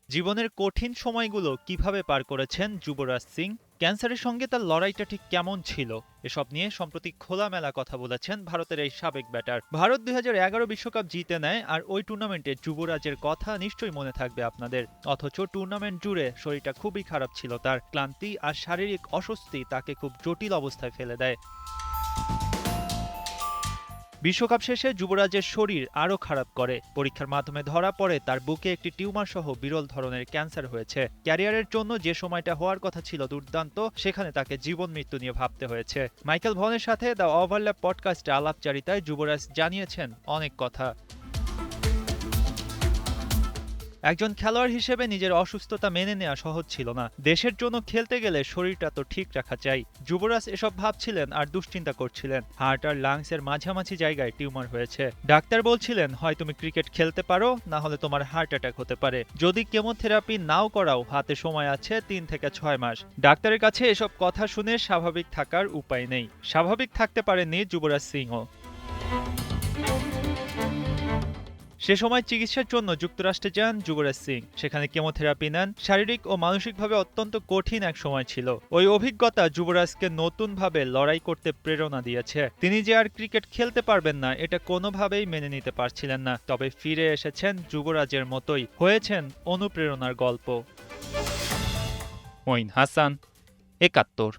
জীবনের কঠিন সময়গুলো কিভাবে পার করেছেন যুবরাজ সিং, ক্যান্সারের সঙ্গে তার লড়াইটা ঠিক কেমন ছিল, এসব নিয়ে সম্প্রতি খোলামেলা কথা বলেছেন ভারতের এই সাবেক ব্যাটার। ভারত ২০১১ বিশ্বকাপ জিতে নেয়, আর ওই টুর্নামেন্টে যুবরাজের কথা নিশ্চয়ই মনে থাকবে আপনাদের। অথচ টুর্নামেন্ট জুড়ে শরীরটা খুবই খারাপ ছিল তার। ক্লান্তি আর শারীরিক অস্বস্তি তাকে খুব জটিল অবস্থায় ফেলে দেয়। বিশ্বকাপ শেষে যুবরাজের শরীর আরও খারাপ করে। পরীক্ষার মাধ্যমে ধরা পড়ে তার বুকে একটি টিউমার সহ বিরল ধরনের ক্যান্সার হয়েছে। ক্যারিয়ারের জন্য যে সময়টা হওয়ার কথা ছিল দুর্দান্ত, সেখানে তাকে জীবন মৃত্যু নিয়ে ভাবতে হয়েছে। মাইকেল ভনের সাথে দ্য ওভারল্যাপ পডকাস্টে আলাপচারিতায় যুবরাজ জানিয়েছেন অনেক কথা। একজন খেলোয়াড় হিসেবে নিজের অসুস্থতা মেনে নেওয়া সহজ ছিল না। দেশের জন্য খেলতে গেলে শরীরটা তো ঠিক রাখা চাই। যুবরাজ এসব ভাবছিলেন আর দুশ্চিন্তা করছিলেন। হার্ট আর লাংসের মাঝামাঝি জায়গায় টিউমার হয়েছে। ডাক্তার বলছিলেন, হয় তুমি ক্রিকেট খেলতে পারো, না হলে তোমার হার্ট অ্যাটাক হতে পারে। যদি কেমোথেরাপি নাও করাও, হাতে সময় আছে ৩ থেকে ৬ মাস। ডাক্তারের কাছে এসব কথা শুনে স্বাভাবিক থাকার উপায় নেই। স্বাভাবিক থাকতে পারেননি যুবরাজ সিংও। সে সময় চিকিৎসার জন্য যুক্তরাষ্ট্রে যান যুবরাজ সিং। সেখানে কেমোথেরাপি নেন। শারীরিক ও মানসিকভাবে অত্যন্ত কঠিন এক সময় ছিল। ওই অভিজ্ঞতা যুবরাজকে নতুনভাবে লড়াই করতে প্রেরণা দিয়েছে। তিনি যে আর ক্রিকেট খেলতে পারবেন না, এটা কোনোভাবেই মেনে নিতে পারছিলেন না। তবে ফিরে এসেছেন যুবরাজের মতোই, হয়েছেন অনুপ্রেরণার গল্প। মঈন হাসান, ৭১।